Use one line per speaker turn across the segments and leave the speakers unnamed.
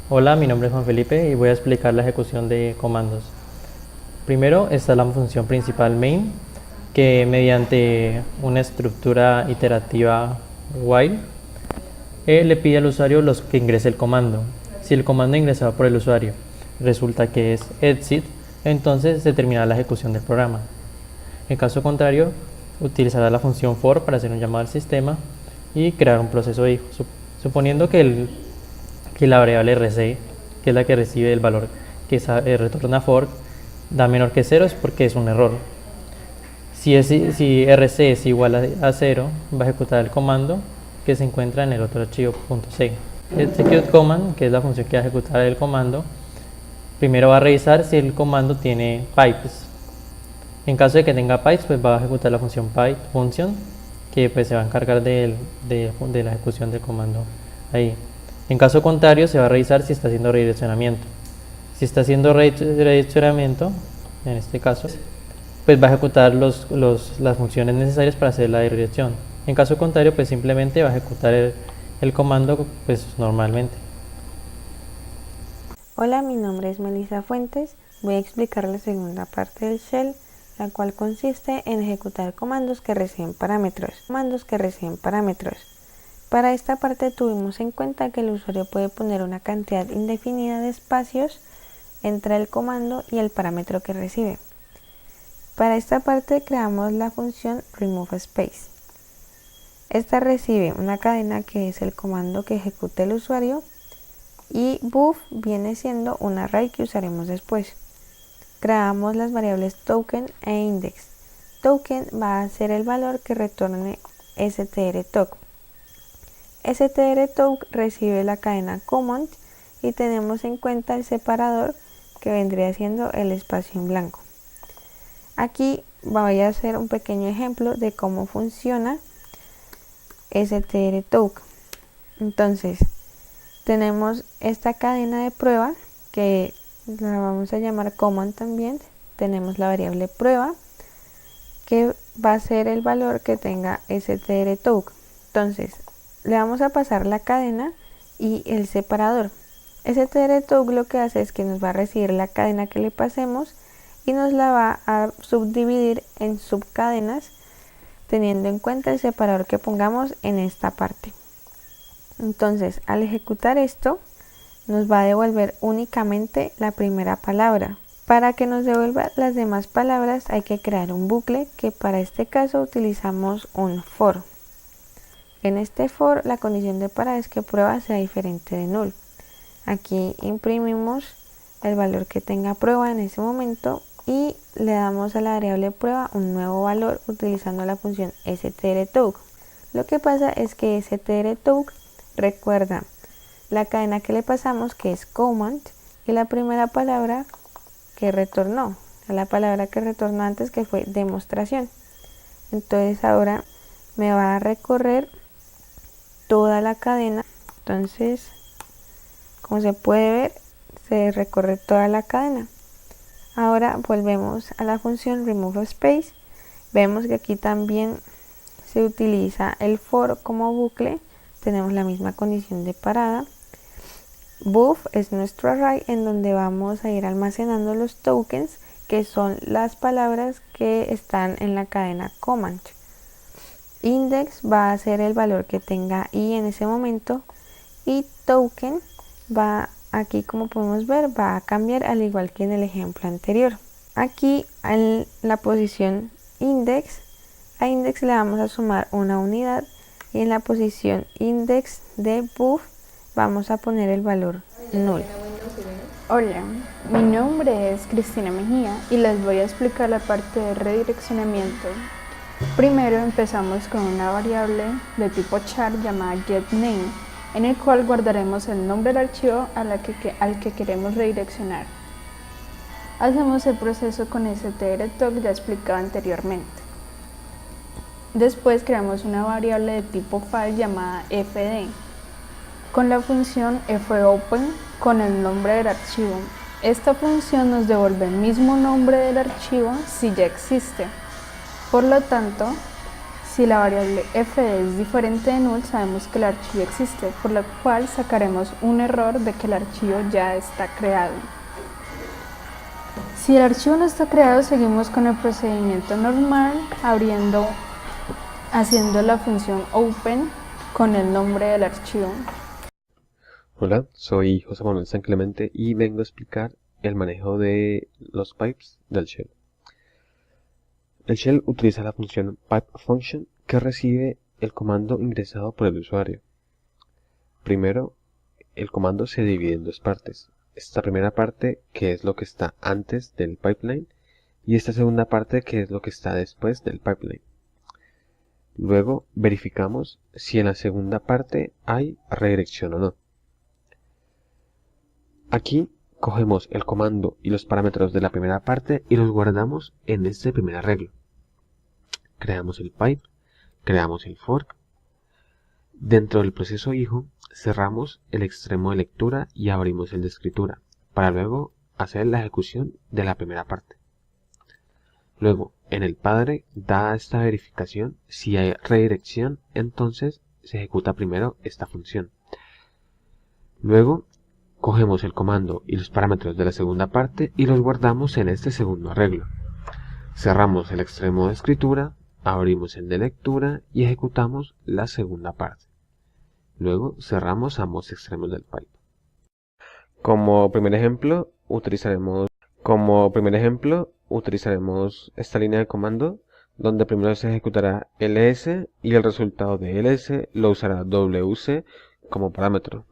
Hola, mi nombre es Juan Felipe y voy a explicar la ejecución de comandos. Primero está la función principal main, que mediante una estructura iterativa while le pide al usuario que ingrese el comando. Si el comando ingresado por el usuario resulta que es exit, entonces se terminará la ejecución del programa. En caso contrario, utilizará la función for para hacer un llamado al sistema y crear un proceso de hijo, suponiendo que la variable RC, que es la que recibe el valor que retorna fork, da menor que 0 es porque es un error. Si RC es igual a 0, va a ejecutar el comando que se encuentra en el otro archivo .c. Execute command, que es la función que va a ejecutar el comando, primero va a revisar si el comando tiene pipes. En caso de que tenga pipes, pues va a ejecutar la función pipe function, que pues se va a encargar de la ejecución del comando ahí. En caso contrario, se va a revisar si está haciendo redireccionamiento. Si está haciendo redireccionamiento, en este caso, pues va a ejecutar las funciones necesarias para hacer la redirección. En caso contrario, pues simplemente va a ejecutar el comando pues normalmente.
Hola, mi nombre es Melissa Fuentes. Voy a explicar la segunda parte del shell, la cual consiste en ejecutar comandos que reciben parámetros. Para esta parte tuvimos en cuenta que el usuario puede poner una cantidad indefinida de espacios entre el comando y el parámetro que recibe. Para esta parte creamos la función removeSpace. Esta recibe una cadena que es el comando que ejecuta el usuario y buff viene siendo un array que usaremos después. Creamos las variables token e index. Token va a ser el valor que retorne strtoc. strtoc recibe la cadena command y tenemos en cuenta el separador que vendría siendo el espacio en blanco. Aquí voy a hacer un pequeño ejemplo de cómo funciona strtoc. Entonces, tenemos esta cadena de prueba que la vamos a llamar command también. Tenemos la variable prueba que va a ser el valor que tenga strtoc. Entonces le vamos a pasar la cadena y el separador. Strtoc lo que hace es que nos va a recibir la cadena que le pasemos y nos la va a subdividir en subcadenas teniendo en cuenta el separador que pongamos en esta parte. Entonces, al ejecutar esto, nos va a devolver únicamente la primera palabra. Para que nos devuelva las demás palabras hay que crear un bucle, que para este caso utilizamos un for. En este for la condición de parada es que prueba sea diferente de null. Aquí imprimimos el valor que tenga prueba en ese momento y le damos a la variable prueba un nuevo valor utilizando la función strtoc. Lo que pasa es que strtoc recuerda la cadena que le pasamos, que es command, y la primera palabra que retornó, la palabra que retornó antes, que fue demostración. Entonces ahora me va a recorrer toda la cadena. Entonces, como se puede ver, se recorre toda la cadena. Ahora volvemos a la función removeSpace. Vemos que aquí también se utiliza el for como bucle. Tenemos la misma condición de parada. Buff es nuestro array en donde vamos a ir almacenando los tokens, que son las palabras que están en la cadena command. Index va a ser el valor que tenga i en ese momento y token va, aquí como podemos ver, va a cambiar al igual que en el ejemplo anterior. Aquí en la posición index, a index le vamos a sumar una unidad y en la posición index de buff vamos a poner el valor null.
Hola, mi nombre es Cristina Mejía y les voy a explicar la parte de redireccionamiento. Primero empezamos con una variable de tipo char llamada getName, en el cual guardaremos el nombre del archivo al que queremos redireccionar. Hacemos el proceso con strtoc ya explicado anteriormente. Después creamos una variable de tipo file llamada fd, con la función fopen con el nombre del archivo. Esta función nos devuelve el mismo nombre del archivo si ya existe. Por lo tanto, Si la variable f es diferente de null, sabemos que el archivo existe, por lo cual sacaremos un error de que el archivo ya está creado. Si el archivo no está creado, seguimos con el procedimiento normal, haciendo la función open con el nombre del archivo.
Hola, soy José Manuel San Clemente y vengo a explicar el manejo de los pipes del shell. El shell utiliza la función pipe function que recibe el comando ingresado por el usuario. Primero, el comando se divide en dos partes. Esta primera parte, que es lo que está antes del pipeline, y esta segunda parte, que es lo que está después del pipeline. Luego verificamos si en la segunda parte hay redirección o no. Aquí cogemos el comando y los parámetros de la primera parte y los guardamos en este primer arreglo. Creamos el pipe, creamos el fork. Dentro del proceso hijo, cerramos el extremo de lectura y abrimos el de escritura, para luego hacer la ejecución de la primera parte. Luego, en el padre, dada esta verificación, si hay redirección, entonces se ejecuta primero esta función. Luego, cogemos el comando y los parámetros de la segunda parte y los guardamos en este segundo arreglo. Cerramos el extremo de escritura, abrimos el de lectura y ejecutamos la segunda parte. Luego cerramos ambos extremos del pipe. Como primer ejemplo utilizaremos esta línea de comando donde primero se ejecutará ls y el resultado de ls lo usará wc como parámetro.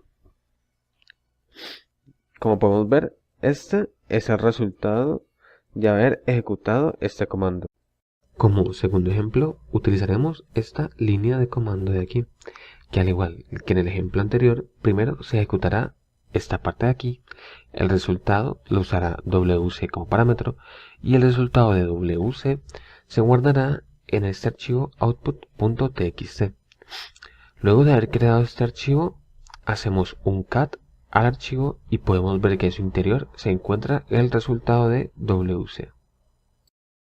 Como podemos ver, este es el resultado de haber ejecutado este comando. Como segundo ejemplo, utilizaremos esta línea de comando de aquí, que al igual que en el ejemplo anterior, primero se ejecutará esta parte de aquí, el resultado lo usará wc como parámetro, y el resultado de wc se guardará en este archivo output.txt. Luego de haber creado este archivo, hacemos un cat al archivo y podemos ver que en su interior se encuentra el resultado de wc.